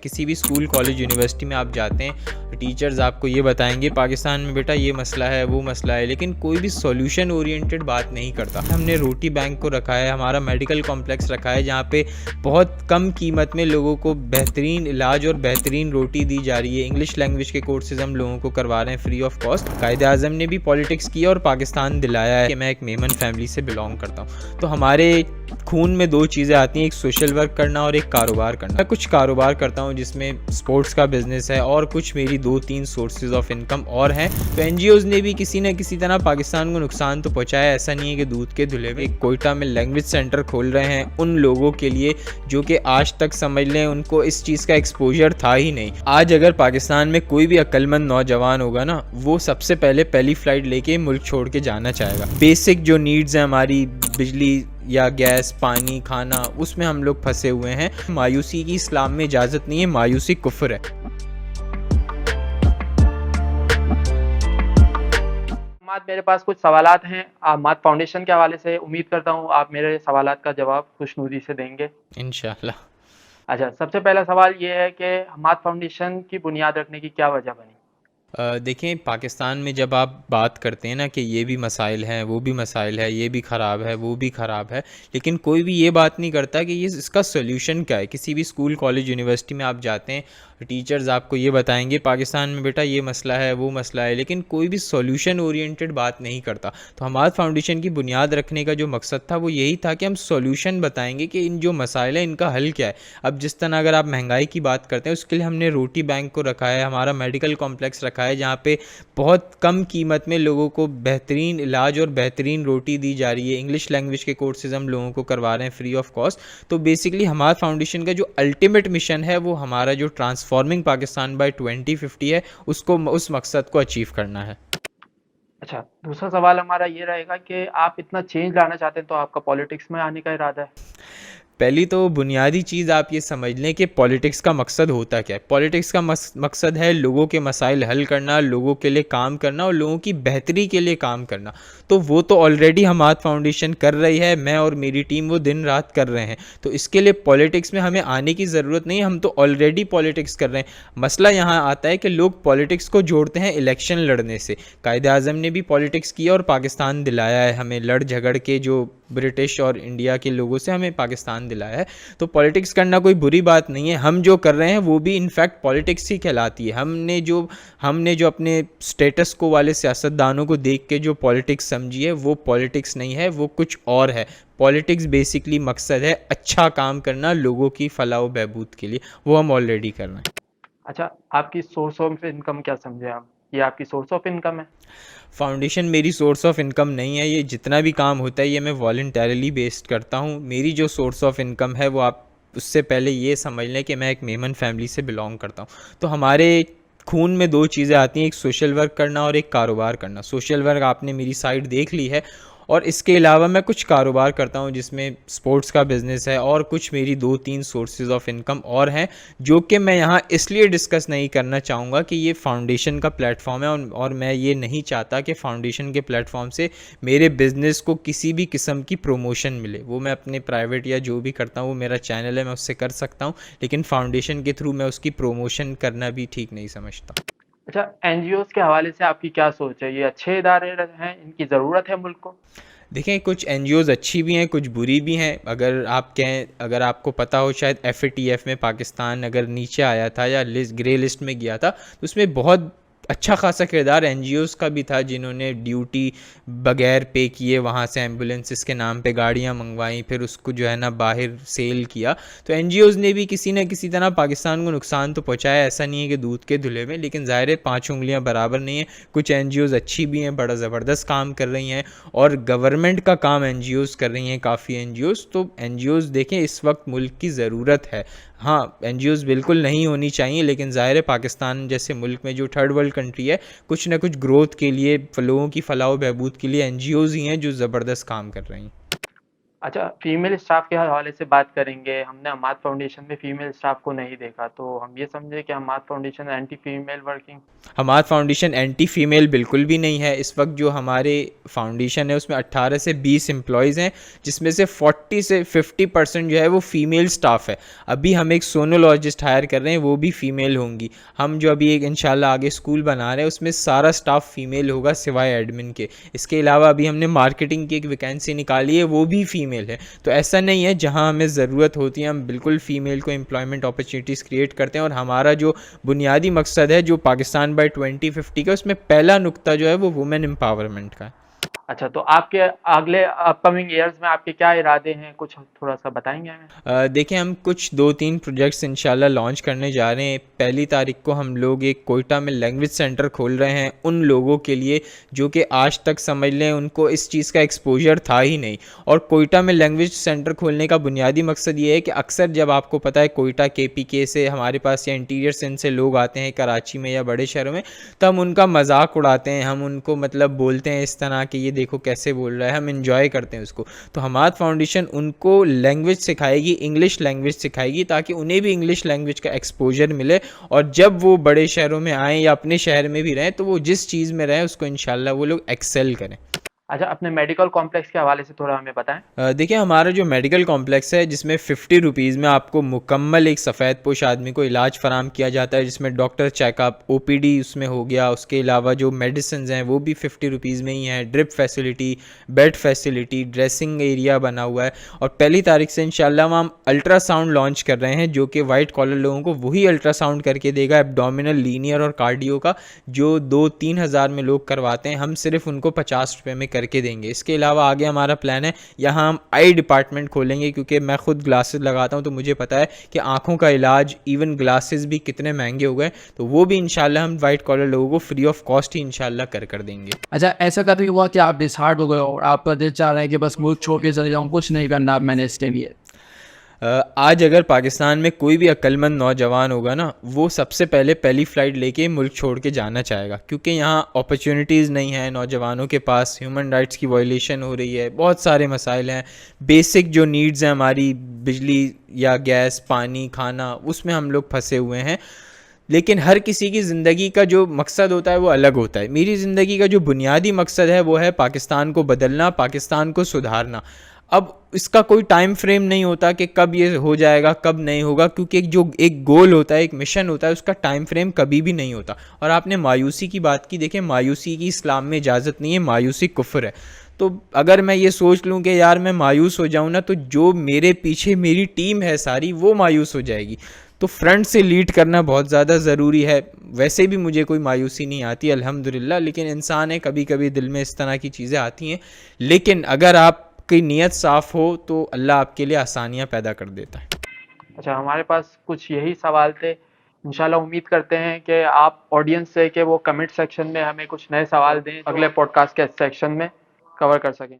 किसी भी school college university में आप जाते हैं, टीचर्स आपको ये बताएंगे पाकिस्तान में बेटा ये मसला है वो मसला है, लेकिन कोई भी सॉल्यूशन ओरिएंटेड बात नहीं करता। हमने रोटी बैंक को रखा है, हमारा मेडिकल कॉम्प्लेक्स रखा है जहाँ पे बहुत कम कीमत में लोगों को बेहतरीन इलाज और बेहतरीन रोटी दी जा रही है। इंग्लिश लैंग्वेज के कोर्सेज हम लोगों को करवा रहे हैं फ्री ऑफ कॉस्ट। कायदे आज़म ने भी पॉलिटिक्स किया और पाकिस्तान दिलाया है कि मैं एक मेमन फैमिली से बिलोंग करता हूँ, तो हमारे खून में दो चीज़ें आती हैं, एक सोशल वर्क करना और एक कारोबार करना। मैं कुछ कारोबार करता हूँ जिसमें स्पोर्ट्स का बिजनेस है और कुछ मेरी 2-3 सोर्सेज ऑफ इनकम और हैं। तो एनजीओज़ ने भी किसी न किसी तरह पाकिस्तान को नुकसान तो पहुँचाया। ऐसा नहीं है कि दूध के धुले में। एक कोयटा में लैंग्वेज सेंटर खोल रहे हैं उन लोगों के लिए जो कि आज तक समझ लें उनको इस चीज़ का एक्सपोजर था ही नहीं। आज अगर पाकिस्तान में कोई भी अक्लमंद नौजवान होगा ना, वो सबसे पहले पहली फ़्लाइट लेके मुल्क छोड़ के जाना चाहेगा। बेसिक जो नीड्स हैं हमारी, बिजली या गैस, पानी, खाना, उसमें हम लोग फंसे हुए हैं। मायूसी की इस्लाम में इजाज़त नहीं है, मायूसी कुफ्र है। मेरे पास कुछ सवालात हैं आमाद फाउंडेशन के हवाले से। उम्मीद करता हूँ आप मेरे सवालात का जवाब खुशनुदी से देंगे इंशाअल्लाह। अच्छा, सबसे पहला सवाल ये है कि हमाद फाउंडेशन की बुनियाद रखने की क्या वजह बनी? देखें, पाकिस्तान में जब आप बात करते हैं ना कि ये भी मसाइल हैं, वो भी मसाइल है, ये भी ख़राब है, वो भी ख़राब है, लेकिन कोई भी ये बात नहीं करता कि ये इसका सोल्यूशन क्या है। किसी भी स्कूल कॉलेज यूनिवर्सिटी में आप जाते हैं, टीचर्स आपको ये बताएंगे पाकिस्तान में बेटा ये मसला है वो मसला है, लेकिन कोई भी सॉल्यूशन ओरिएंटेड बात नहीं करता। तो हमाद फाउंडेशन की बुनियाद रखने का जो मकसद था वो यही था कि हम सॉल्यूशन बताएंगे कि इन जो मसाइल हैं इनका हल क्या है। अब जिस तरह अगर आप महंगाई की बात करते हैं, उसके लिए हमने रोटी बैंक को रखा है, हमारा मेडिकल कॉम्प्लेक्स रखा है जहाँ पे बहुत कम कीमत में लोगों को बेहतरीन इलाज और बेहतरीन रोटी दी जा रही है। इंग्लिश लैंग्वेज के कोर्सेज हम लोगों को करवा रहे हैं फ्री ऑफ कॉस्ट। तो बेसिकली हमाद फाउंडेशन का जो अल्टीमेट मिशन है वो हमारा जो ट्रांसफॉर्मिंग पाकिस्तान बाय 2050 है, उसको उस मकसद को अचीव करना है। अच्छा, दूसरा सवाल हमारा ये रहेगा कि आप इतना चेंज लाना चाहते हैं तो आपका पॉलिटिक्स में आने का इरादा है? पहली तो बुनियादी चीज़ आप ये समझ लें कि पॉलिटिक्स का मकसद होता क्या है। पॉलिटिक्स का मकसद है लोगों के मसाइल हल करना, लोगों के लिए काम करना और लोगों की बेहतरी के लिए काम करना। तो वो तो ऑलरेडी हमाद फाउंडेशन कर रही है, मैं और मेरी टीम वो दिन रात कर रहे हैं। तो इसके लिए पॉलिटिक्स में हमें आने की ज़रूरत नहीं है, हम तो ऑलरेडी पॉलिटिक्स कर रहे हैं। मसला यहाँ आता है कि लोग पॉलिटिक्स को जोड़ते हैं इलेक्शन लड़ने से। कायदे आज़म ने भी पॉलिटिक्स किया और पाकिस्तान दिलाया है हमें, लड़ झगड़ के जो ब्रिटिश और इंडिया के लोगों से हमें पाकिस्तान दिलाया है। तो पॉलिटिक्स करना कोई बुरी बात नहीं है, हम जो कर रहे हैं वो भी इनफैक्ट पॉलिटिक्स ही कहलाती है। हमने जो अपने स्टेटस को वाले सियासतदानों को देख के जो पॉलिटिक्स समझी है वो पॉलिटिक्स नहीं है, वो कुछ और है। पॉलिटिक्स बेसिकली मकसद है अच्छा काम करना लोगों की फलाह व बहबूद के लिए, वो हम ऑलरेडी कर रहे हैं। अच्छा, आपकी सोर्स ऑफ इनकम क्या समझे आप? ये आपकी सोर्स ऑफ इनकम है? फाउंडेशन मेरी सोर्स ऑफ इनकम नहीं है। ये जितना भी काम होता है ये मैं वॉलंटरली बेस्ड करता हूँ। मेरी जो सोर्स ऑफ इनकम है वो आप उससे पहले ये समझ लें कि मैं एक मेमन फैमिली से बिलोंग करता हूँ। तो हमारे खून में दो चीज़ें आती हैं, एक सोशल वर्क करना और एक कारोबार करना। सोशल वर्क आपने मेरी साइड देख ली है, और इसके अलावा मैं कुछ कारोबार करता हूँ जिसमें स्पोर्ट्स का बिज़नेस है और कुछ मेरी 2-3 सोर्सेज ऑफ इनकम और हैं, जो कि मैं यहाँ इसलिए डिस्कस नहीं करना चाहूँगा कि ये फाउंडेशन का प्लेटफॉर्म है, और मैं ये नहीं चाहता कि फाउंडेशन के प्लेटफॉर्म से मेरे बिज़नेस को किसी भी किस्म की प्रमोशन मिले। वो मैं अपने प्राइवेट या जो भी करता हूँ, वो मेरा चैनल है, मैं उससे कर सकता हूँ, लेकिन फाउंडेशन के थ्रू मैं उसकी प्रमोशन करना भी ठीक नहीं समझता। अच्छा, एनजीओज़ के हवाले से आपकी क्या सोच है? ये अच्छे इदारे हैं, इनकी ज़रूरत है मुल्क को? देखें, कुछ एनजीओज़ अच्छी भी हैं, कुछ बुरी भी हैं। अगर आप कहें, अगर आपको पता हो, शायद एफएटीएफ में पाकिस्तान अगर नीचे आया था या ग्रे लिस्ट में गया था, तो उसमें बहुत अच्छा खासा किरदार एनजीओज़ का भी था, जिन्होंने ड्यूटी बगैर पे किए वहाँ से एम्बुलेंसेस के नाम पे गाड़ियाँ मंगवाई, फिर उसको जो है ना बाहर सेल किया। तो एनजीओज़ ने भी किसी न किसी तरह पाकिस्तान को नुकसान तो पहुँचाया। ऐसा नहीं है कि दूध के धुले में, लेकिन ज़ाहिर है 5 उंगलियाँ बराबर नहीं है। कुछ एनजीओज़ अच्छी भी हैं, बड़ा ज़बरदस्त काम कर रही हैं, और गवर्नमेंट का काम एनजीओज़ कर रही हैं काफ़ी एनजीओज़। तो एनजीओज़ देखें, इस वक्त मुल्क की ज़रूरत है। हाँ, एनजीओज़ बिल्कुल नहीं होनी चाहिए, लेकिन ज़ाहिर है पाकिस्तान जैसे मुल्क में जो थर्ड वर्ल्ड कंट्री है, कुछ ना कुछ ग्रोथ के लिए, लोगों की फलाह व बहबूद के लिए एनजीओज़ ही हैं जो ज़बरदस्त काम कर रही हैं। अच्छा, फीमेल स्टाफ के हवाले से बात करेंगे। हमने हमाद फाउंडेशन में फीमेल स्टाफ को नहीं देखा, तो हम ये समझे कि Hammad Foundation anti female working. Hammad Foundation anti female बिल्कुल भी नहीं है। इस वक्त जो हमारे फाउंडेशन है उसमें 18 से 20 एम्प्लॉयज़ हैं, जिसमें से 40 से 50% जो है वो फीमेल स्टाफ है। अभी हम एक सोनोलॉजिस्ट हायर कर रहे हैं, वो भी फ़ीमेल होंगी। हम जो अभी एक इंशाल्लाह आगे स्कूल बना रहे हैं उसमें सारा स्टाफ फीमेल होगा सिवाय एडमिन के। इसके अलावा अभी हमने मार्केटिंग की एक वैकेंसी निकाली है, वो भी फ़ीमेल है। तो ऐसा नहीं है, जहाँ हमें ज़रूरत होती है हम बिल्कुल फ़ीमेल को एम्प्लॉयमेंट अपॉर्चुनिटीज़ क्रिएट करते हैं। और हमारा जो बुनियादी मकसद है जो पाकिस्तान बाय 2050 का, उसमें पहला नुक्ता जो है वो वुमेन एम्पावरमेंट का है। अच्छा, तो आपके अगले अपकमिंग ईयर्स में आपके क्या इरादे हैं, कुछ थोड़ा सा बताएंगे हमें? देखिए, हम कुछ 2-3 प्रोजेक्ट्स इंशाल्लाह लॉन्च करने जा रहे हैं। पहली तारीख को हम लोग एक कोयटा में लैंग्वेज सेंटर खोल रहे हैं उन लोगों के लिए जो कि आज तक समझ लें उनको इस चीज़ का एक्सपोजर था ही नहीं। और कोयटा में लैंग्वेज सेंटर खोलने का बुनियादी मकसद ये है कि अक्सर जब आपको पता है कोयटा KPK से हमारे पास या इंटीरियर सिंध से लोग आते हैं कराची में या बड़े शहरों में, तो हम उनका मजाक उड़ाते हैं, हम उनको मतलब बोलते हैं इस तरह कि ये देखो कैसे बोल रहा है, हम इंजॉय करते हैं उसको। तो हमाद फाउंडेशन उनको लैंग्वेज सिखाएगी, इंग्लिश लैंग्वेज सिखाएगी, ताकि उन्हें भी इंग्लिश लैंग्वेज का एक्सपोजर मिले। और जब वो बड़े शहरों में आएँ या अपने शहर में भी रहें तो वो जिस चीज़ में रहें उसको इंशाल्लाह वो लोग एक्सेल करें। अच्छा, अपने मेडिकल कॉम्प्लेक्स के हवाले से थोड़ा हमें बताएं। देखिए, हमारा जो मेडिकल कॉम्प्लेक्स है जिसमें 50 रुपीज़ में आपको मुकम्मल एक सफ़ेद पोश आदमी को इलाज फ़राम किया जाता है, जिसमें डॉक्टर चेकअप, OPD उसमें हो गया। उसके अलावा जो मेडिसिन हैं वो भी 50 रुपीज़ में ही हैं। Drip facility, bed facility, dressing area बना हुआ है। और पहली तारीख से इंशाल्लाह हम अल्ट्रासाउंड लॉन्च कर रहे हैं, जो कि वाइट कॉलर लोगों को वही अल्ट्रासाउंड करके देगा, एब्डोमिनल, लीनियर और कार्डियो का, जो 2-3 हज़ार में लोग करवाते हैं, हम सिर्फ उनको 50 रुपये में करके देंगे। इसके अलावा आगे हमारा प्लान है यहाँ हम आई डिपार्टमेंट खोलेंगे, क्योंकि मैं खुद ग्लासेस लगाता हूँ तो मुझे पता है कि आँखों का इलाज, इवन ग्लासेस भी कितने महंगे हो गए। तो वो भी इंशाल्लाह हम वाइट कॉलर लोगों को फ्री ऑफ कॉस्ट ही इंशाल्लाह कर देंगे। अच्छा, ऐसा कभी हुआ कि आप डिसहार्ट हो गए और आपका दिल चाह रहा है कि बस मुल्क छोड़ के चले जाऊँ, कुछ नहीं करना अब मैंने इसके लिए? आज अगर पाकिस्तान में कोई भी अक्लमंद नौजवान होगा ना, वो सबसे पहले पहली फ़्लाइट लेके मुल्क छोड़ के जाना चाहेगा, क्योंकि यहाँ अपॉर्चुनिटीज़ नहीं है नौजवानों के पास, ह्यूमन राइट्स की वायलेशन हो रही है, बहुत सारे मसाइल हैं। बेसिक जो नीड्स हैं हमारी, बिजली या गैस, पानी, खाना, उसमें हम लोग फंसे हुए हैं। लेकिन हर किसी की ज़िंदगी का जो मकसद होता है वो अलग होता है। मेरी ज़िंदगी का जो बुनियादी मकसद है वो है पाकिस्तान को बदलना, पाकिस्तान को सुधारना। अब इसका कोई टाइम फ्रेम नहीं होता कि कब ये हो जाएगा, कब नहीं होगा, क्योंकि जो एक गोल होता है, एक मिशन होता है, उसका टाइम फ्रेम कभी भी नहीं होता। और आपने मायूसी की बात की, देखें, मायूसी की इस्लाम में इजाज़त नहीं है, मायूसी कुफ्र है। तो अगर मैं ये सोच लूँ कि यार मैं मायूस हो जाऊँ ना, तो जो मेरे पीछे मेरी टीम है सारी वो मायूस हो जाएगी। तो फ्रंट से लीड करना बहुत ज़्यादा ज़रूरी है। वैसे भी मुझे कोई मायूसी नहीं आती अल्हम्दुलिल्लाह, लेकिन इंसान है, कभी कभी दिल में इस तरह की चीज़ें आती हैं। लेकिन अगर आपकी नीयत साफ़ हो तो अल्लाह आपके लिए आसानियाँ पैदा कर देता है। अच्छा, हमारे पास कुछ यही सवाल थे। इंशाल्लाह उम्मीद करते हैं कि आप ऑडियंस से कि वो कमेंट सेक्शन में हमें कुछ नए सवाल दें, अगले पॉडकास्ट के सेक्शन में कवर कर सकें।